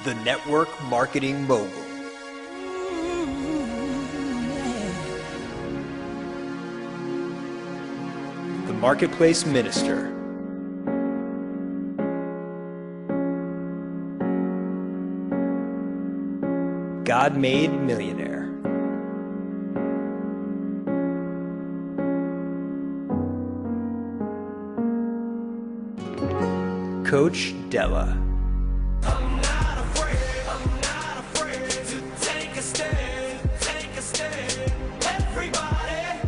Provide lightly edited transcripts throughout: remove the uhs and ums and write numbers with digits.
the network marketing mogul. The marketplace minister. God-made millionaire. Coach Della. I'm not afraid to take a stand, Everybody.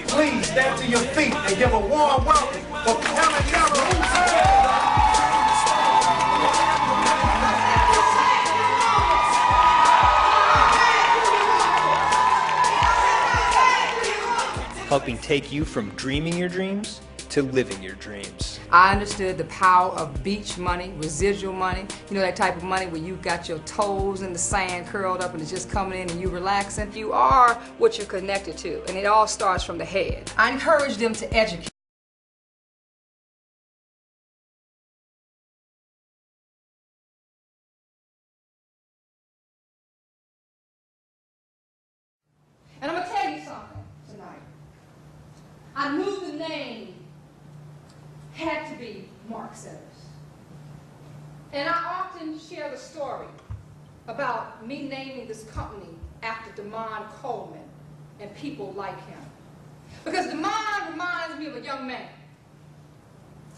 Please stand to your feet and give a warm welcome for Helen Delahoussaye. Helping take you from dreaming your dreams to living your dreams. I understood the power of beach money, residual money, you know, that type of money where you got your toes in the sand curled up and it's just coming in and you relaxing. You are what you're connected to, and it all starts from the head. I encourage them to educate. And I'm going to tell you something tonight. I knew the name had to be Marksetter. And I often share the story about me naming this company after Damon Coleman and people like him. Because Damon reminds me of a young man.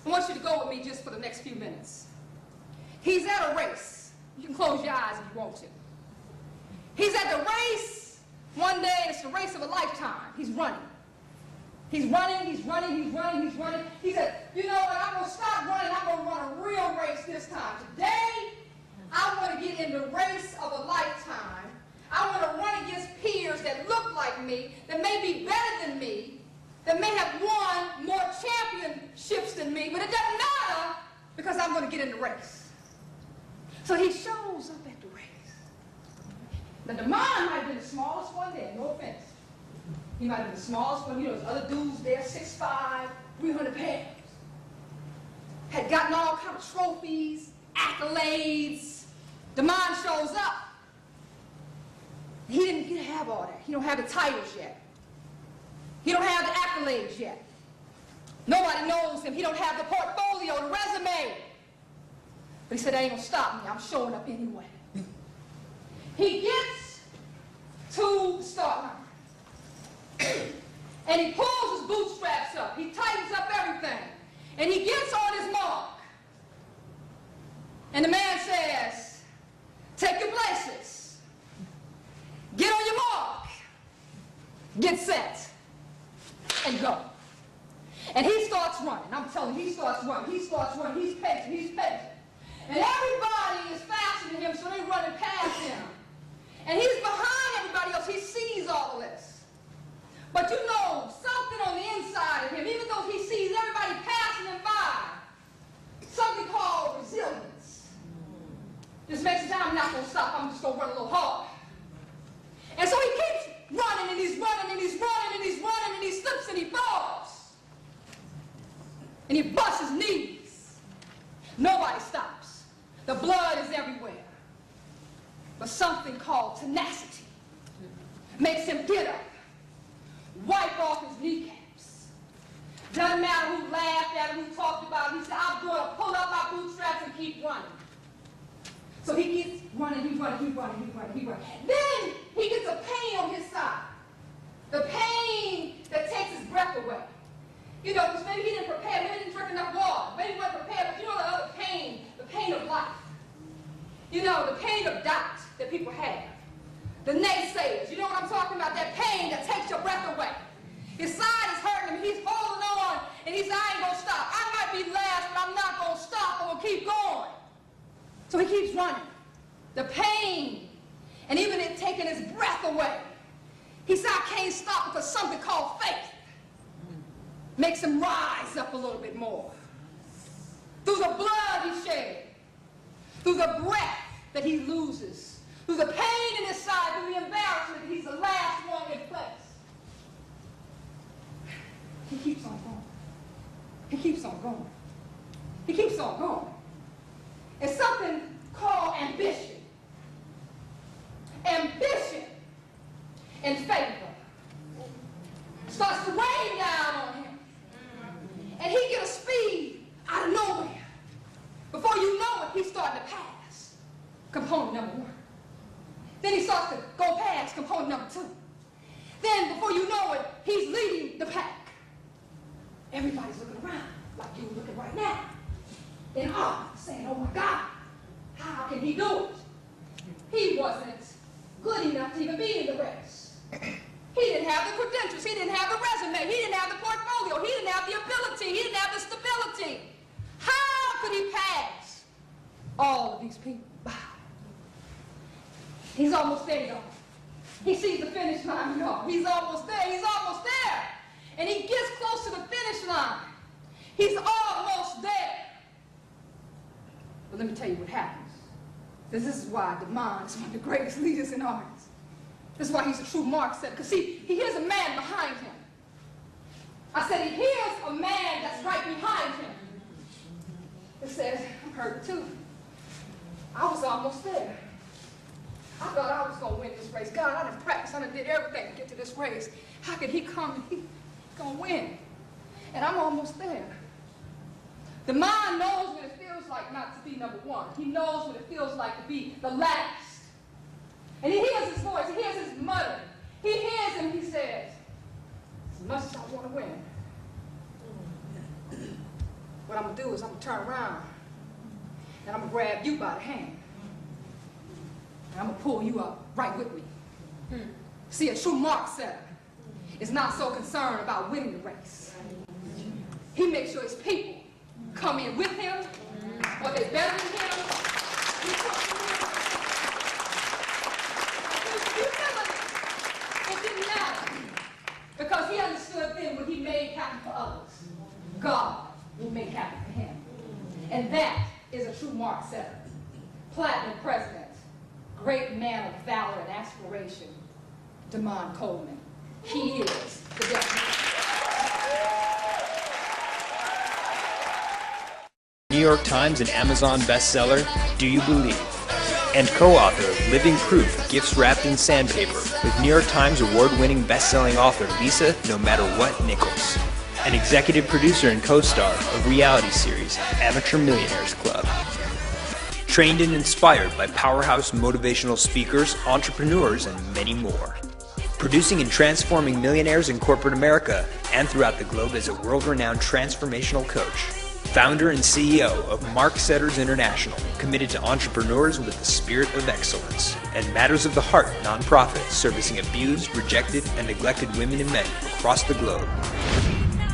I want you to go with me just for the next few minutes. He's at a race. You can close your eyes if you want to. He's at the race one day, and it's the race of a lifetime. He's running. He's running, he's running, he's running, he's running. He said, you know what, I'm going to stop running, I'm going to run a real race this time. Today, I want to get in the race of a lifetime. I want to run against peers that look like me, that may be better than me, that may have won more championships than me, but it doesn't matter because I'm going to get in the race. So he shows up at the race. Now, the mine might have been the smallest one there, no offense. He might have been the smallest one. You know, there's other dudes there, 6'5", 300 pounds. Had gotten all kind of trophies, accolades. The man shows up. He didn't have all that. He don't have the titles yet. He don't have the accolades yet. Nobody knows him. He don't have the portfolio, the resume. But he said, that ain't gonna stop me. I'm showing up anyway. He gets to the start line. And he pulls his bootstraps up. He tightens up everything. And he gets on his mark. And the man says, take your places. Get on your mark. Get set. And go. And he starts running. I'm telling you, he starts running. He starts running. He's pacing. He's pacing. And everybody is faster than him, so they're running past him. And he's behind everybody else. He sees all of this. But you know, something on the inside of him, even though he sees everybody passing him by, something called resilience. Just makes it sound, I'm not going to stop, I'm just going to run a little hard. And so he keeps running, and he's running, and he's running, and he's running, and he slips and he falls. And he busts his knees. Nobody stops. The blood is everywhere. But something called tenacity makes him get up. Wipe off his kneecaps. Doesn't matter who laughed at him, who talked about him. He said, I'm going to pull up my bootstraps and keep running. So he keeps running, he's running, he's running, he's running, he's running. Then he gets a pain on his side. The pain that takes his breath away. You know, because maybe he didn't prepare, maybe he didn't drink enough water, maybe he wasn't prepared, but you know the other pain, the pain of life. You know, the pain of doubt that people have. The naysayers, you know what I'm talking about? That pain that takes your breath away. His side is hurting him, he's holding on, and he said, I ain't gonna stop. I might be last, but I'm not gonna stop, I'm gonna keep going. So he keeps running. The pain, and even it taking his breath away. He said, I can't stop because something called faith makes him rise up a little bit more. Through the blood he shed, through the breath that he loses, through the pain in his side, through the embarrassment, he's the last one in place. He keeps on going. He keeps on going. He keeps on going. It's something called ambition. he's starting to pass component number 1. Then he starts to go past component number 2. Then, before you know it, he's leading the pack. Everybody's looking around, like you're looking right now, in awe, saying, oh my God, how can he do it? He wasn't good enough to even be in the race. He didn't have the credentials, he didn't have the resume, he didn't have the portfolio, he didn't have the ability, he didn't have the stability. How could he pass all of these people by? He's almost there, y'all. He sees the finish line, y'all. He's almost there, he's almost there. And he gets close to the finish line. He's almost there. But let me tell you what happens. This is why DeMond is one of the greatest leaders in arts. This is why he's a true Marksetter. Because see, he hears a man behind him. I said he hears a man that's right behind him. It says, I'm hurt too. I was almost there. I thought I was going to win this race. God, I done practiced, I done did everything to get to this race. How could he come and he's going to win? And I'm almost there. The mind knows what it feels like not to be number 1. He knows what it feels like to be the last. And he hears his voice, he hears his muttering. He hears him, he says, as much as I want to win, what I'm going to do is I'm going to turn around and I'm going to grab you by the hand. And I'm going to pull you up right with me. See, a true Marksetter is not so concerned about winning the race. He makes sure his people come in with him, or they're better than him. It didn't matter, because he understood then what he made happen for others, God will make happen for him. And that is a true Marksetter. Platinum president, great man of valor and aspiration, DeMond Coleman. He is the definition. New York Times and Amazon bestseller, Do You Believe? And co-author of Living Proof, Gifts Wrapped in Sandpaper, with New York Times award-winning best-selling author Lisa No Matter What Nichols. An executive producer and co-star of reality series Amateur Millionaires Club. Trained and inspired by powerhouse motivational speakers, entrepreneurs, and many more. Producing and transforming millionaires in corporate America and throughout the globe as a world-renowned transformational coach. Founder and CEO of Marksetters International, committed to entrepreneurs with the spirit of excellence, and Matters of the Heart nonprofit servicing abused, rejected, and neglected women and men across the globe.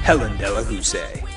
Helen Delahoussaye.